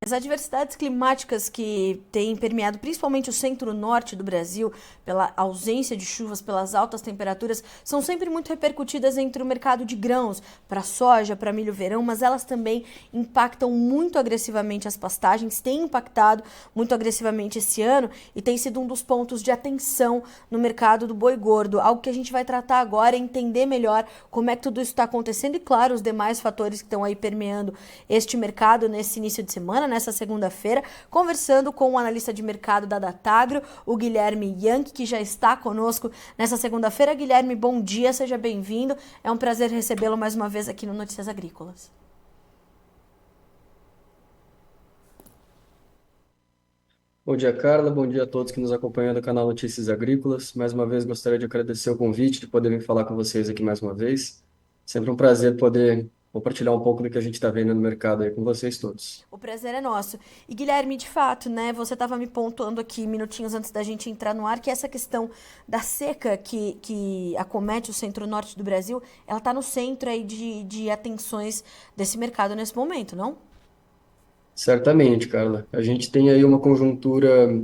As adversidades climáticas que têm permeado principalmente o centro-norte do Brasil, pela ausência de chuvas, pelas altas temperaturas, são sempre muito repercutidas entre o mercado de grãos, para soja, para milho verão, mas elas também impactam muito agressivamente as pastagens, têm impactado muito agressivamente esse ano e tem sido um dos pontos de atenção no mercado do boi gordo. Algo que a gente vai tratar agora é entender melhor como é que tudo isso está acontecendo e, claro, os demais fatores que estão aí permeando este mercado nesse início de semana, nessa segunda-feira, conversando com o analista de mercado da Datagro, o Guilherme Yankee, que já está conosco nessa segunda-feira. Guilherme, bom dia, seja bem-vindo. É um prazer recebê-lo mais uma vez aqui no Notícias Agrícolas. Bom dia, Carla. Bom dia a todos que nos acompanham do canal Notícias Agrícolas. Mais uma vez, gostaria de agradecer o convite de poder vir falar com vocês aqui mais uma vez. Sempre um prazer poder compartilhar um pouco do que a gente está vendo no mercado aí com vocês todos. O prazer é nosso. E Guilherme, de fato, né, você estava me pontuando aqui minutinhos antes da gente entrar no ar que essa questão da seca que acomete o centro-norte do Brasil, ela está no centro aí de atenções desse mercado nesse momento, não? Certamente, Carla. A gente tem aí uma conjuntura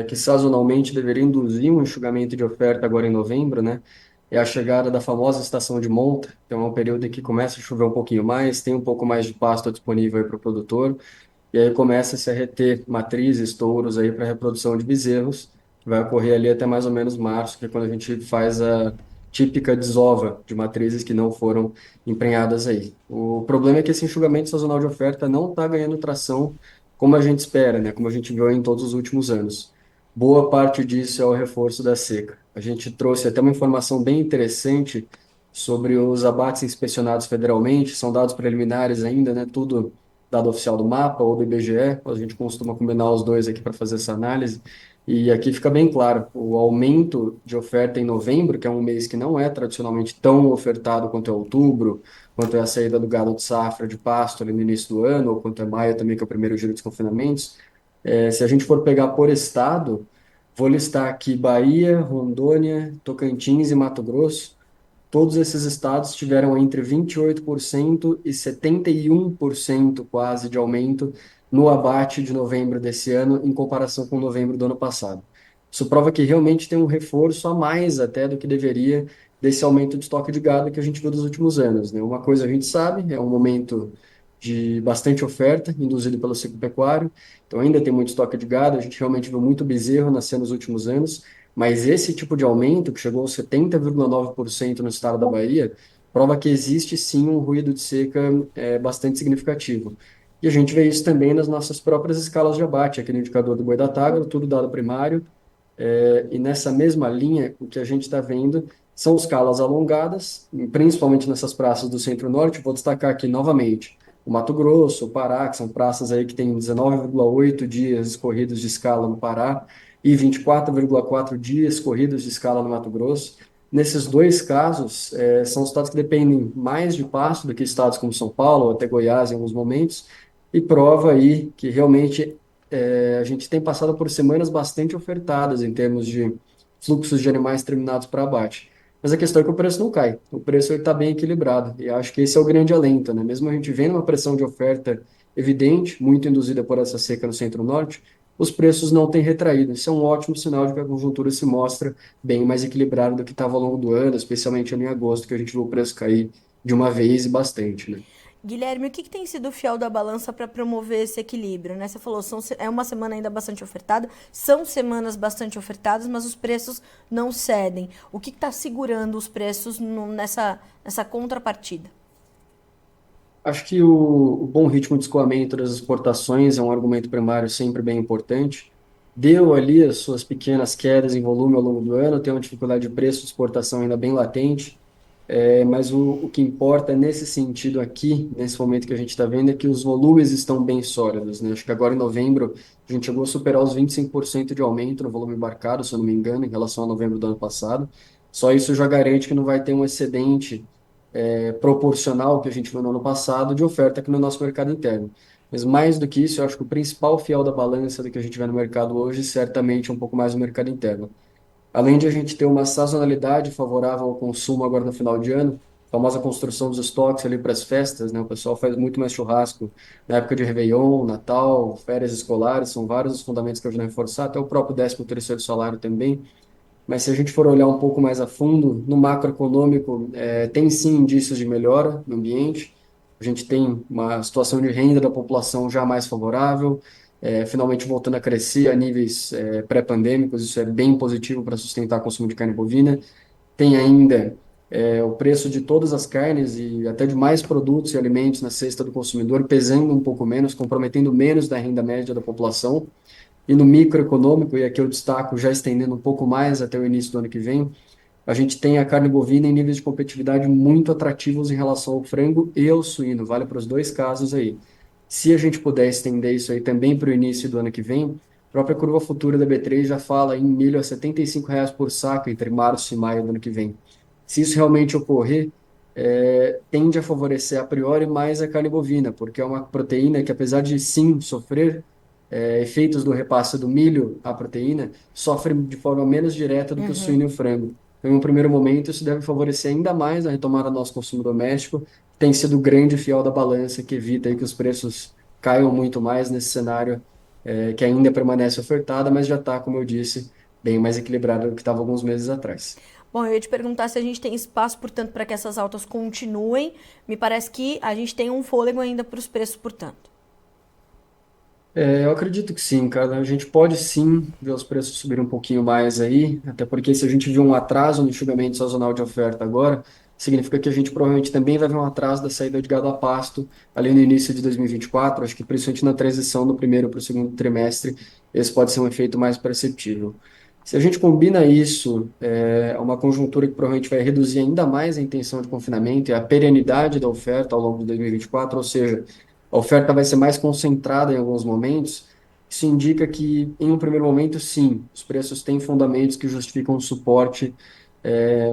que sazonalmente deveria induzir um enxugamento de oferta agora em novembro, né? É a chegada da famosa estação de monta, então é um período em que começa a chover um pouquinho mais, tem um pouco mais de pasto disponível aí para o produtor. E aí começa-se a reter matrizes, touros aí para reprodução de bezerros, que vai ocorrer ali até mais ou menos março, que é quando a gente faz a típica desova de matrizes que não foram emprenhadas aí. O problema é que esse enxugamento sazonal de oferta não está ganhando tração como a gente espera, né? Como a gente viu em todos os últimos anos. Boa parte disso é o reforço da seca. A gente trouxe até uma informação bem interessante sobre os abates inspecionados federalmente, são dados preliminares ainda, né? Tudo dado oficial do mapa ou do IBGE, a gente costuma combinar os dois aqui para fazer essa análise, e aqui fica bem claro, o aumento de oferta em novembro, que é um mês que não é tradicionalmente tão ofertado quanto é outubro, quanto é a saída do gado de safra de pasto ali no início do ano, ou quanto é maio também, que é o primeiro giro de confinamentos, se a gente for pegar por estado, vou listar aqui Bahia, Rondônia, Tocantins e Mato Grosso. Todos esses estados tiveram entre 28% e 71% quase de aumento no abate de novembro desse ano em comparação com novembro do ano passado. Isso prova que realmente tem um reforço a mais até do que deveria desse aumento de estoque de gado que a gente viu dos últimos anos, né? Uma coisa a gente sabe, é um momento de bastante oferta induzido pelo ciclo pecuário, então ainda tem muito estoque de gado, a gente realmente viu muito bezerro nascer nos últimos anos, mas esse tipo de aumento, que chegou aos 70,9% no estado da Bahia, prova que existe sim um ruído de seca bastante significativo. E a gente vê isso também nas nossas próprias escalas de abate, aqui no indicador do boi da Tagro, tudo dado primário, e nessa mesma linha, o que a gente está vendo são escalas alongadas, principalmente nessas praças do Centro-Norte. Vou destacar aqui novamente o Mato Grosso, o Pará, que são praças aí que têm 19,8 dias corridos de escala no Pará e 24,4 dias corridos de escala no Mato Grosso. Nesses dois casos, são estados que dependem mais de pasto do que estados como São Paulo, ou até Goiás em alguns momentos, e prova aí que realmente a gente tem passado por semanas bastante ofertadas em termos de fluxos de animais terminados para abate. Mas a questão é que o preço não cai, o preço está bem equilibrado, e acho que esse é o grande alento, né? Mesmo a gente vendo uma pressão de oferta evidente, muito induzida por essa seca no centro-norte, os preços não têm retraído. Isso é um ótimo sinal de que a conjuntura se mostra bem mais equilibrada do que estava ao longo do ano, especialmente ali em agosto, que a gente viu o preço cair de uma vez e bastante, né? Guilherme, o que tem sido o fiel da balança para promover esse equilíbrio, né? Você falou, é uma semana ainda bastante ofertada, são semanas bastante ofertadas, mas os preços não cedem. O que está segurando os preços nessa contrapartida? Acho que o bom ritmo de escoamento das exportações é um argumento primário sempre bem importante. Deu ali as suas pequenas quedas em volume ao longo do ano, tem uma dificuldade de preço de exportação ainda bem latente, mas o que importa nesse sentido aqui, nesse momento que a gente está vendo, é que os volumes estão bem sólidos, né? Acho que agora em novembro a gente chegou a superar os 25% de aumento no volume embarcado, se eu não me engano, em relação a novembro do ano passado. Só isso já garante que não vai ter um excedente proporcional que a gente viu no ano passado de oferta aqui no nosso mercado interno. Mas mais do que isso, eu acho que o principal fiel da balança do que a gente vê no mercado hoje, certamente é um pouco mais o mercado interno. Além de a gente ter uma sazonalidade favorável ao consumo agora no final de ano, famosa construção dos estoques ali para as festas, né? O pessoal faz muito mais churrasco na época de Réveillon, Natal, férias escolares, são vários os fundamentos que ajudam a reforçar, até o próprio 13º salário também. Mas se a gente for olhar um pouco mais a fundo, no macroeconômico, tem sim indícios de melhora no ambiente. A gente tem uma situação de renda da população já mais favorável, finalmente voltando a crescer a níveis pré-pandêmicos, isso é bem positivo para sustentar o consumo de carne bovina. Tem ainda o preço de todas as carnes e até de mais produtos e alimentos na cesta do consumidor pesando um pouco menos, comprometendo menos da renda média da população. E no microeconômico, e aqui eu destaco, já estendendo um pouco mais até o início do ano que vem, a gente tem a carne bovina em níveis de competitividade muito atrativos em relação ao frango e ao suíno, vale para os dois casos aí. Se a gente puder estender isso aí também para o início do ano que vem, a própria curva futura da B3 já fala em milho a R$ 75 por saco entre março e maio do ano que vem. Se isso realmente ocorrer, tende a favorecer a priori mais a carne bovina, porque é uma proteína que, apesar de sim sofrer efeitos do repasse do milho à proteína, sofre de forma menos direta do que o suíno e o frango. Então, em um primeiro momento, isso deve favorecer ainda mais a retomada do nosso consumo doméstico, que tem sido o grande fiel da balança que evita aí que os preços caiam muito mais nesse cenário que ainda permanece ofertada, mas já está, como eu disse, bem mais equilibrado do que estava alguns meses atrás. Bom, eu ia te perguntar se a gente tem espaço, portanto, para que essas altas continuem. Me parece que a gente tem um fôlego ainda para os preços, portanto. Eu acredito que sim, cara. A gente pode sim ver os preços subirem um pouquinho mais aí, até porque se a gente viu um atraso no enxugamento sazonal de oferta agora, significa que a gente provavelmente também vai ver um atraso da saída de gado a pasto ali no início de 2024. Acho que principalmente na transição do primeiro para o segundo trimestre, esse pode ser um efeito mais perceptível. Se a gente combina isso a uma conjuntura que provavelmente vai reduzir ainda mais a intenção de confinamento e a perenidade da oferta ao longo de 2024, ou seja, a oferta vai ser mais concentrada em alguns momentos, isso indica que, em um primeiro momento, sim, os preços têm fundamentos que justificam um suporte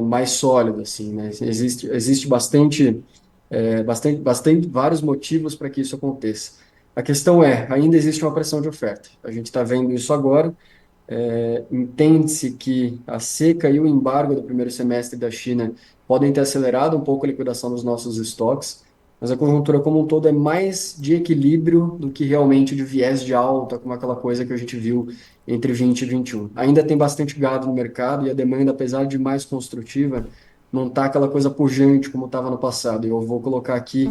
mais sólido, assim, né? Existe bastante, vários motivos para que isso aconteça. A questão ainda existe uma pressão de oferta. A gente está vendo isso agora. Entende-se que a seca e o embargo do primeiro semestre da China podem ter acelerado um pouco a liquidação dos nossos estoques, mas a conjuntura como um todo é mais de equilíbrio do que realmente de viés de alta, como aquela coisa que a gente viu entre 20 e 21. Ainda tem bastante gado no mercado e a demanda, apesar de mais construtiva, não está aquela coisa pujante como estava no passado. Eu vou colocar aqui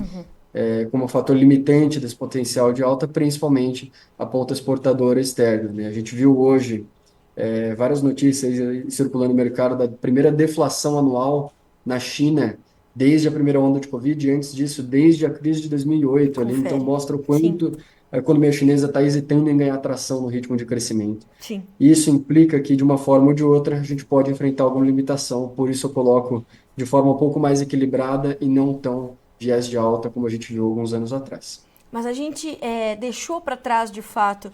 como fator limitante desse potencial de alta, principalmente a ponta exportadora externa, né? A gente viu hoje várias notícias aí circulando no mercado da primeira deflação anual na China desde a primeira onda de Covid, e antes disso, desde a crise de 2008 ali. Então, Confere. mostra o Sim, quanto a economia chinesa está hesitando em ganhar tração no ritmo de crescimento. sim. E isso implica que, de uma forma ou de outra, a gente pode enfrentar alguma limitação. Por isso, eu coloco de forma um pouco mais equilibrada e não tão viés de alta como a gente viu alguns anos atrás. Mas a gente deixou para trás, de fato,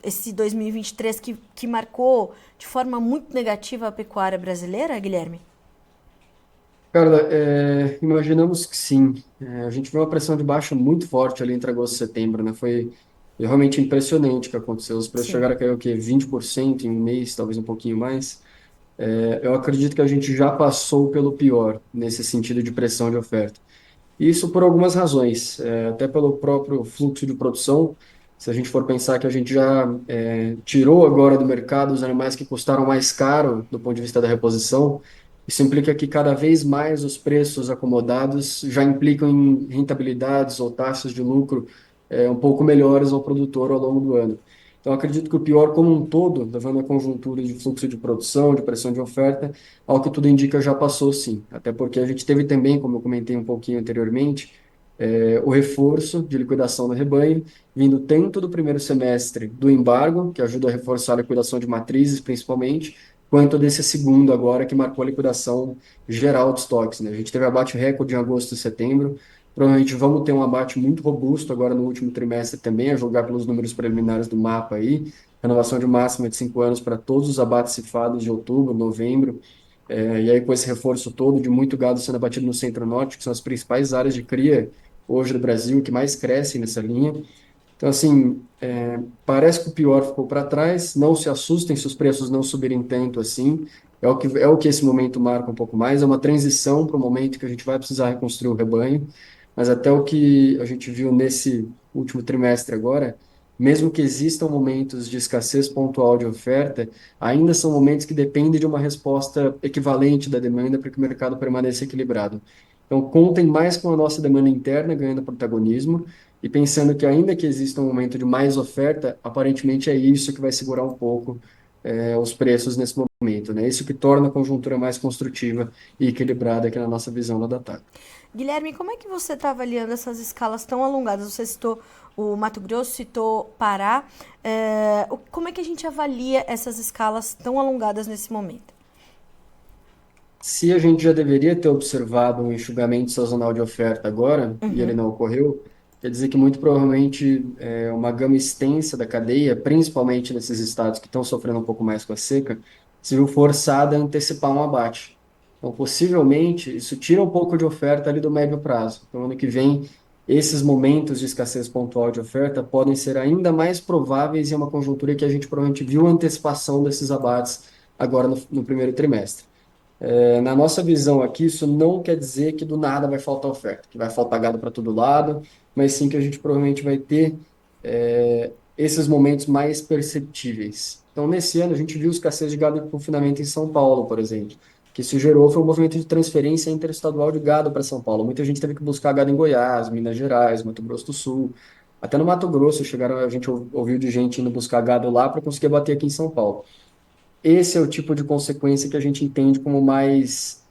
esse 2023 que marcou de forma muito negativa a pecuária brasileira, Guilherme? Carla, imaginamos que sim. A gente viu uma pressão de baixa muito forte ali entre agosto e setembro, né? Foi realmente impressionante o que aconteceu. Os preços Sim. chegaram a cair o quê? 20% em um mês, talvez um pouquinho mais. Eu acredito que a gente já passou pelo pior nesse sentido de pressão de oferta. Isso por algumas razões, até pelo próprio fluxo de produção. Se a gente for pensar que a gente já tirou agora do mercado os animais que custaram mais caro do ponto de vista da reposição, isso implica que cada vez mais os preços acomodados já implicam em rentabilidades ou taxas de lucro um pouco melhores ao produtor ao longo do ano. Então, acredito que o pior como um todo, levando a conjuntura de fluxo de produção, de pressão de oferta, ao que tudo indica, já passou sim. Até porque a gente teve também, como eu comentei um pouquinho anteriormente, o reforço de liquidação do rebanho, vindo tanto do primeiro semestre do embargo, que ajuda a reforçar a liquidação de matrizes, principalmente, quanto desse segundo agora, que marcou a liquidação geral de estoques, né? A gente teve abate recorde em agosto e setembro, provavelmente vamos ter um abate muito robusto agora no último trimestre também, a julgar pelos números preliminares do mapa aí, renovação de máxima de 5 anos para todos os abates cefados de outubro, novembro, e aí com esse reforço todo de muito gado sendo abatido no Centro-Norte, que são as principais áreas de cria hoje do Brasil, que mais crescem nessa linha. Então, assim, parece que o pior ficou para trás, não se assustem se os preços não subirem tanto assim, é o que esse momento marca um pouco mais, é uma transição para o momento que a gente vai precisar reconstruir o rebanho, mas até o que a gente viu nesse último trimestre agora, mesmo que existam momentos de escassez pontual de oferta, ainda são momentos que dependem de uma resposta equivalente da demanda para que o mercado permaneça equilibrado. Então, contem mais com a nossa demanda interna ganhando protagonismo e pensando que ainda que exista um momento de mais oferta, aparentemente é isso que vai segurar um pouco os preços nesse momento, né? Isso que torna a conjuntura mais construtiva e equilibrada aqui na nossa visão da Datac. Guilherme, como é que você está avaliando essas escalas tão alongadas? Você citou o Mato Grosso, citou Pará. Como é que a gente avalia essas escalas tão alongadas nesse momento? Se a gente já deveria ter observado um enxugamento sazonal de oferta agora, e ele Uhum. não ocorreu, quer dizer que muito provavelmente uma gama extensa da cadeia, principalmente nesses estados que estão sofrendo um pouco mais com a seca, se viu forçada a antecipar um abate. Então, possivelmente, isso tira um pouco de oferta ali do médio prazo. Então, ano que vem, esses momentos de escassez pontual de oferta podem ser ainda mais prováveis em uma conjuntura que a gente provavelmente viu a antecipação desses abates agora no primeiro trimestre. Na nossa visão aqui, isso não quer dizer que do nada vai faltar oferta, que vai faltar gado para todo lado, mas sim que a gente provavelmente vai ter esses momentos mais perceptíveis. Então, nesse ano, a gente viu escassez de gado em confinamento em São Paulo, por exemplo. O que isso gerou foi um movimento de transferência interestadual de gado para São Paulo. Muita gente teve que buscar gado em Goiás, Minas Gerais, Mato Grosso do Sul. Até no Mato Grosso, a gente ouviu de gente indo buscar gado lá para conseguir bater aqui em São Paulo. Esse é o tipo de consequência que a gente entende como mais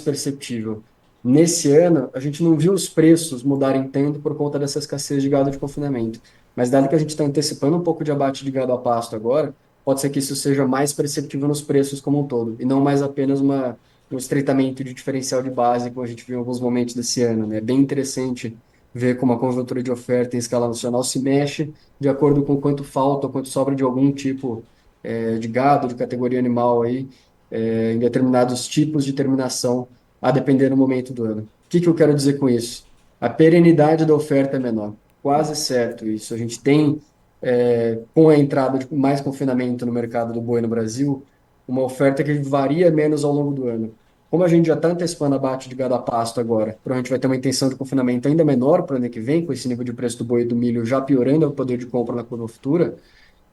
perceptível. Nesse ano, a gente não viu os preços mudarem tanto por conta dessa escassez de gado de confinamento. Mas dado que a gente está antecipando um pouco de abate de gado a pasto agora, pode ser que isso seja mais perceptível nos preços como um todo, e não mais apenas um estreitamento de diferencial de base, como a gente viu em alguns momentos desse ano, né? É bem interessante ver como a conjuntura de oferta em escala nacional se mexe de acordo com quanto falta ou quanto sobra de algum tipo de gado, de categoria animal aí, em determinados tipos de terminação, a depender do momento do ano. O que que eu quero dizer com isso? A perenidade da oferta é menor. Quase certo isso. A gente tem, com a entrada de mais confinamento no mercado do boi no Brasil, uma oferta que varia menos ao longo do ano. Como a gente já está antecipando abate de gado a pasto agora, provavelmente vai ter uma intenção de confinamento ainda menor para o ano que vem, com esse nível de preço do boi e do milho já piorando o poder de compra na curva futura,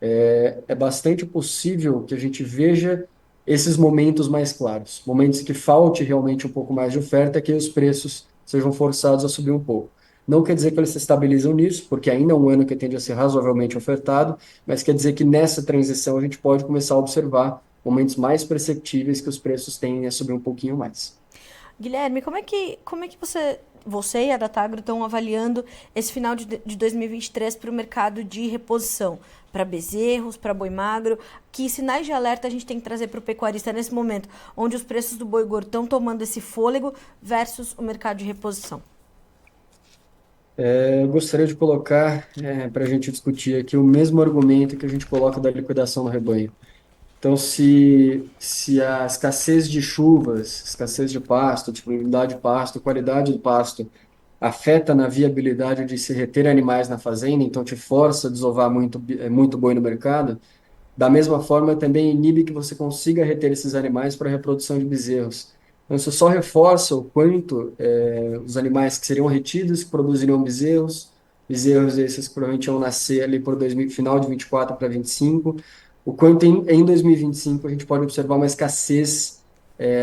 é bastante possível que a gente veja esses momentos mais claros, momentos que falte realmente um pouco mais de oferta, que os preços sejam forçados a subir um pouco. Não quer dizer que eles se estabilizam nisso, porque ainda é um ano que tende a ser razoavelmente ofertado, mas quer dizer que nessa transição a gente pode começar a observar momentos mais perceptíveis que os preços tendem a subir um pouquinho mais. Guilherme, como é que você e a Datagro estão avaliando esse final de 2023 para o mercado de reposição? Para bezerros, para boi magro? Que sinais de alerta a gente tem que trazer para o pecuarista nesse momento, onde os preços do boi gordo estão tomando esse fôlego versus o mercado de reposição? Eu gostaria de colocar para a gente discutir aqui o mesmo argumento que a gente coloca da liquidação no rebanho. Então, se a escassez de chuvas, escassez de pasto, disponibilidade de pasto, qualidade do pasto afeta na viabilidade de se reter animais na fazenda, então te força a desovar muito boi no mercado, da mesma forma também inibe que você consiga reter esses animais para a reprodução de bezerros. Então, isso só reforça o quanto os animais que seriam retidos que produziriam bezerros, bezerros esses que provavelmente iam nascer ali por final de 24 para 25, o quanto em 2025 a gente pode observar uma escassez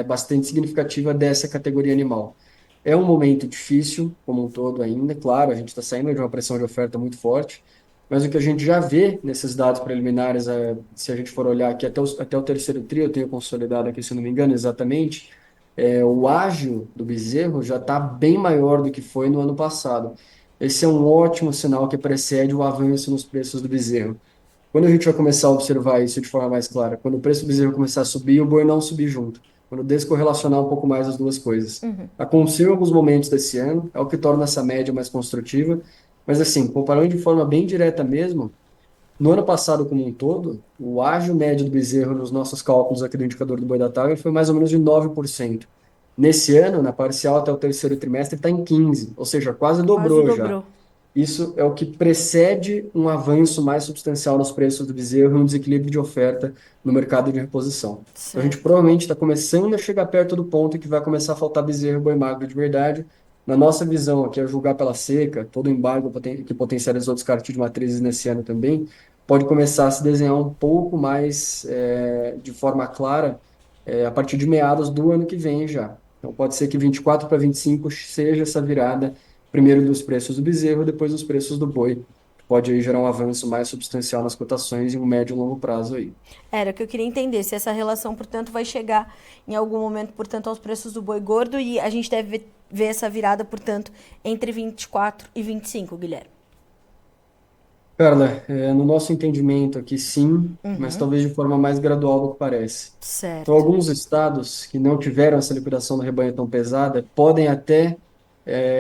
bastante significativa dessa categoria animal. É um momento difícil, como um todo ainda, claro, a gente está saindo de uma pressão de oferta muito forte, mas o que a gente já vê nesses dados preliminares, se a gente for olhar aqui até o terceiro trio, eu tenho consolidado aqui, se eu não me engano, exatamente, o ágio do bezerro já está bem maior do que foi no ano passado. Esse é um ótimo sinal que precede o avanço nos preços do bezerro. Quando a gente vai começar a observar isso de forma mais clara? Quando o preço do bezerro começar a subir, o boi não subir junto. Quando descorrelacionar um pouco mais as duas coisas. Aconteceu em alguns momentos desse ano, é o que torna essa média mais construtiva. Mas assim, comparando de forma bem direta mesmo, no ano passado como um todo, o ágio médio do bezerro nos nossos cálculos aqui do indicador do boi da tarde foi mais ou menos de 9%. Nesse ano, na parcial até o terceiro trimestre, está em 15%, ou seja, quase Quase dobrou já. dobrou. Isso é o que precede um avanço mais substancial nos preços do bezerro e um desequilíbrio de oferta no mercado de reposição. Então, a gente Certo. provavelmente está começando a chegar perto do ponto em que vai começar a faltar bezerro e boi magro de verdade. Na nossa visão aqui, a julgar pela seca, todo o embargo que potencializou o descarte de matrizes nesse ano também, pode começar a se desenhar um pouco mais de forma clara a partir de meados do ano que vem já. Então, pode ser que 24 para 25 seja essa virada primeiro dos preços do bezerro, depois dos preços do boi. Pode aí gerar um avanço mais substancial nas cotações em um médio e longo prazo aí. Era o que eu queria entender, se essa relação, portanto, vai chegar em algum momento, portanto, aos preços do boi gordo e a gente deve ver essa virada, portanto, entre 24 e 25, Guilherme. Carla, no nosso entendimento aqui, sim, mas talvez de forma mais gradual do que parece. Então, Certo. alguns estados que não tiveram essa liquidação do rebanho tão pesada podem até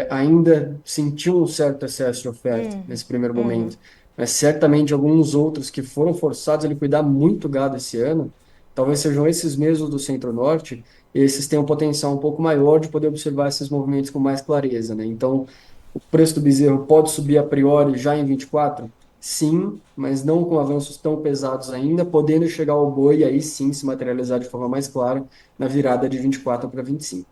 ainda sentir um certo excesso de oferta nesse primeiro momento, mas certamente alguns outros que foram forçados a liquidar muito gado esse ano, talvez sejam esses mesmos do Centro-Norte, e esses têm um potencial um pouco maior de poder observar esses movimentos com mais clareza, né? Então, o preço do bezerro pode subir a priori já em 24? Sim, mas não com avanços tão pesados ainda, podendo chegar ao boi e aí sim se materializar de forma mais clara na virada de 24 para 25.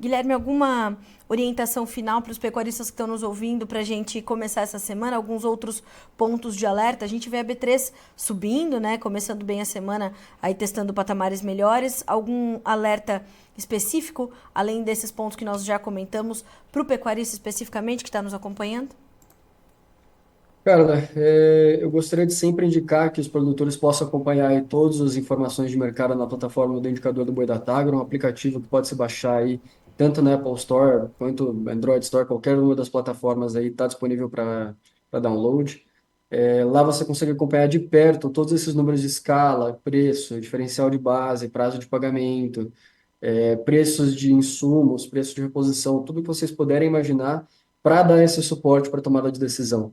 Guilherme, alguma orientação final para os pecuaristas que estão nos ouvindo para a gente começar essa semana? Alguns outros pontos de alerta? A gente vê a B3 subindo, né? Começando bem a semana, aí testando patamares melhores. Algum alerta específico, além desses pontos que nós já comentamos, para o pecuarista especificamente que está nos acompanhando? Carla, eu gostaria de sempre indicar que os produtores possam acompanhar aí todas as informações de mercado na plataforma do Indicador do Boi da Tagro, um aplicativo que pode se baixar aí tanto na Apple Store quanto no Android Store, qualquer uma das plataformas aí está disponível para download. Lá você consegue acompanhar de perto todos esses números de escala, preço, diferencial de base, prazo de pagamento, preços de insumos, preço de reposição, tudo que vocês puderem imaginar para dar esse suporte para tomada de decisão.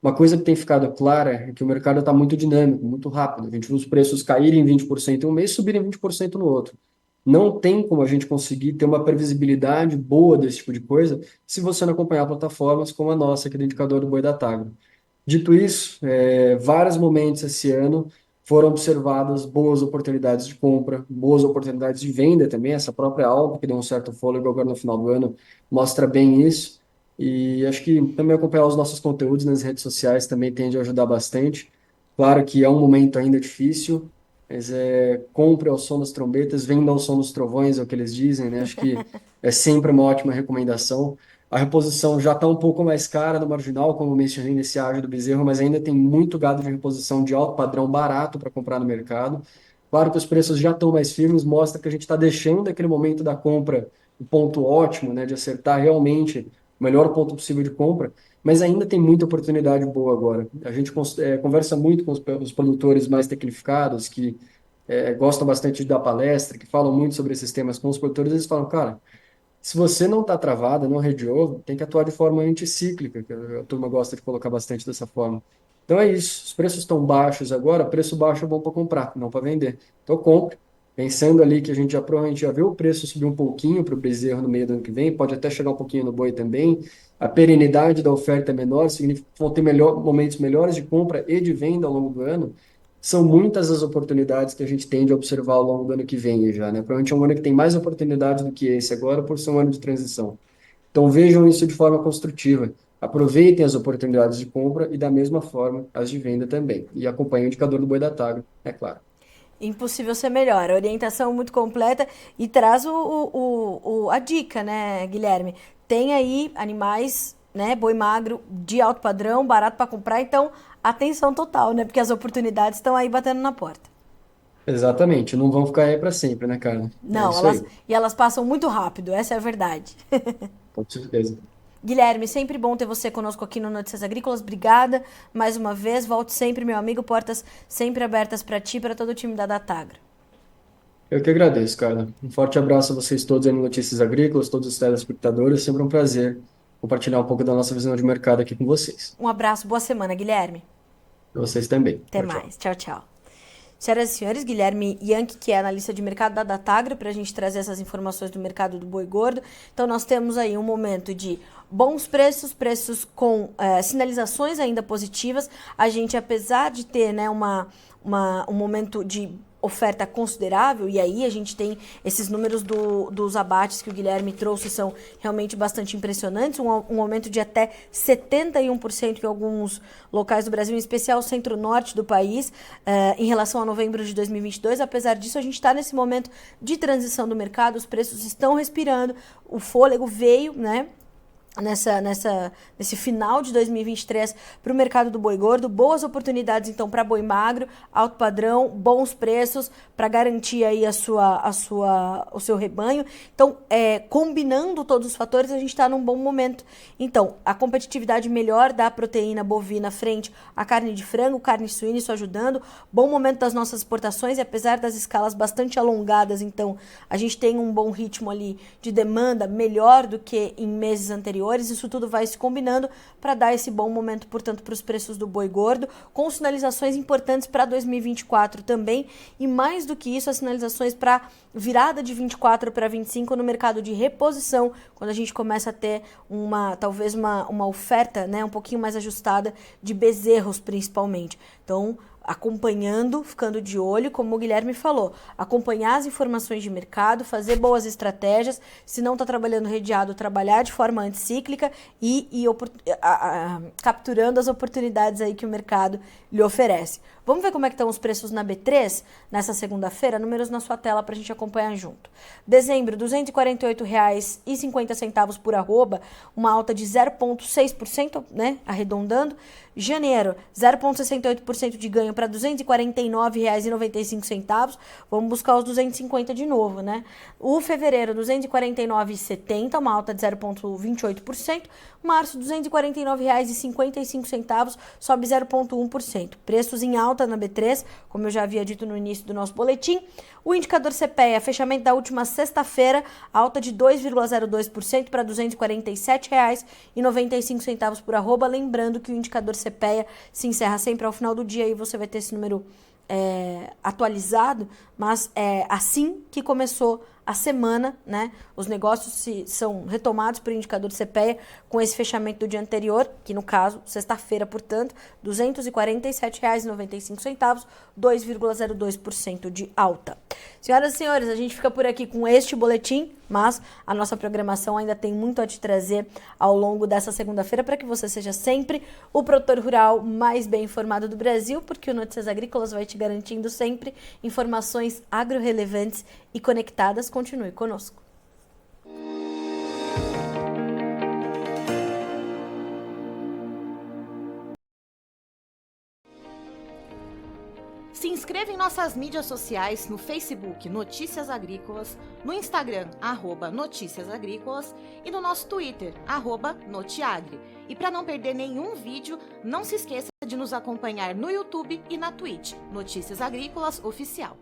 Uma coisa que tem ficado clara é que o mercado está muito dinâmico, muito rápido. A gente viu os preços caírem 20% em um mês e subirem 20% no outro. Não tem como a gente conseguir ter uma previsibilidade boa desse tipo de coisa se você não acompanhar plataformas como a nossa, aqui do Indicador do Boi da Tagro. Dito isso, vários momentos esse ano foram observadas boas oportunidades de compra, boas oportunidades de venda também. Essa própria alta, que deu um certo fôlego agora no final do ano, mostra bem isso. E acho que também acompanhar os nossos conteúdos nas redes sociais também tende a ajudar bastante. Claro que é um momento ainda difícil, mas compre ao som das trombetas, venda ao som dos trovões, é o que eles dizem, né? Acho que é sempre uma ótima recomendação. A reposição já está um pouco mais cara no marginal, como mencionei nesse ágio do bezerro, mas ainda tem muito gado de reposição de alto padrão barato para comprar no mercado. Claro que os preços já estão mais firmes, mostra que a gente está deixando aquele momento da compra o ponto ótimo, né, de acertar realmente o melhor ponto possível de compra, mas ainda tem muita oportunidade boa agora. A gente conversa muito com os produtores mais tecnificados, que gostam bastante de dar palestra, que falam muito sobre esses temas com os produtores, eles falam, cara, se você não está travada, não redeou, tem que atuar de forma anticíclica, que a turma gosta de colocar bastante dessa forma. Então é isso, os preços estão baixos agora, preço baixo é bom para comprar, não para vender. Então compre, pensando ali que a gente já provavelmente já viu o preço subir um pouquinho para o bezerro no meio do ano que vem, pode até chegar um pouquinho no boi também. A perenidade da oferta é menor, significa que vão ter momentos melhores de compra e de venda ao longo do ano. São muitas as oportunidades que a gente tende a observar ao longo do ano que vem já, né? Provavelmente é um ano que tem mais oportunidades do que esse agora, por ser um ano de transição. Então vejam isso de forma construtiva. Aproveitem as oportunidades de compra e, da mesma forma, as de venda também. E acompanhem o indicador do boi da Tagro, é claro. Impossível ser melhor. A orientação muito completa e traz a dica, né, Guilherme? Tem aí animais, né, boi magro de alto padrão, barato para comprar, então atenção total, né? Porque as oportunidades estão aí batendo na porta. Exatamente, não vão ficar aí para sempre, né, cara? É Não, isso aí, elas passam muito rápido, essa é a verdade. com certeza. Guilherme, sempre bom ter você conosco aqui no Notícias Agrícolas. Obrigada mais uma vez. Volte sempre, meu amigo. Portas sempre abertas para ti e para todo o time da Datagra. Eu que agradeço, cara. Um forte abraço a vocês todos aí no Notícias Agrícolas, todos os telespectadores. Sempre um prazer compartilhar um pouco da nossa visão de mercado aqui com vocês. Um abraço, boa semana, Guilherme. Para vocês também. Até Tchau, tchau. mais. Tchau, tchau. Senhoras e senhores, Guilherme Yankee, que é analista de mercado da Datagro, para a gente trazer essas informações do mercado do boi gordo. Então, nós temos aí um momento de bons preços, preços com sinalizações ainda positivas. A gente, apesar de ter, né, um momento de oferta considerável, e aí a gente tem esses números dos abates que o Guilherme trouxe, são realmente bastante impressionantes, um aumento de até 71% em alguns locais do Brasil, em especial o centro-norte do país, em relação a novembro de 2022. Apesar disso, a gente está nesse momento de transição do mercado, os preços estão respirando, o fôlego veio, né, nesse final de 2023 para o mercado do boi gordo, boas oportunidades então para boi magro, alto padrão, bons preços para garantir aí o seu rebanho. Então, combinando todos os fatores, a gente está num bom momento. Então, a competitividade melhor da proteína bovina frente à carne de frango, carne suína, isso ajudando, bom momento das nossas exportações, e apesar das escalas bastante alongadas, então a gente tem um bom ritmo ali de demanda, melhor do que em meses anteriores. Isso tudo vai se combinando para dar esse bom momento, portanto, para os preços do boi gordo, com sinalizações importantes para 2024 também, e mais do que isso, as sinalizações para virada de 24 para 25 no mercado de reposição, quando a gente começa a ter talvez uma oferta, né, um pouquinho mais ajustada de bezerros, principalmente. Então, acompanhando, ficando de olho, como o Guilherme falou, acompanhar as informações de mercado, fazer boas estratégias, se não está trabalhando redeado, trabalhar de forma anticíclica e capturando as oportunidades aí que o mercado lhe oferece. Vamos ver como é que estão os preços na B3 nessa segunda-feira? Números na sua tela para a gente acompanhar junto. Dezembro, R$ 248,50 por arroba, uma alta de 0,6%, né, arredondando. Janeiro, 0,68% de ganho para R$ 249,95. Vamos buscar os 250 de novo, né? O fevereiro, R$ 249,70, uma alta de 0,28%. Março, R$ 249,55, sobe 0,1%. Preços em alta na B3, como eu já havia dito no início do nosso boletim. O indicador CPEA, fechamento da última sexta-feira, alta de 2,02% para R$ 247,95 por arroba. Lembrando que o indicador CPEA se encerra sempre ao final do dia e você vai ter esse número atualizado, mas assim que começou a semana, né, os negócios são retomados por indicador CPEA com esse fechamento do dia anterior, que no caso, sexta-feira, portanto, R$ 247,95, 2,02% de alta. Senhoras e senhores, a gente fica por aqui com este boletim, mas a nossa programação ainda tem muito a te trazer ao longo dessa segunda-feira para que você seja sempre o produtor rural mais bem informado do Brasil, porque o Notícias Agrícolas vai te garantindo sempre informações agro-relevantes e conectadas. Continue conosco. Se inscreva em nossas mídias sociais, no Facebook Notícias Agrícolas, no Instagram @Notícias Agrícolas e no nosso Twitter @Notiagre. E para não perder nenhum vídeo, não se esqueça de nos acompanhar no YouTube e na Twitch, Notícias Agrícolas Oficial.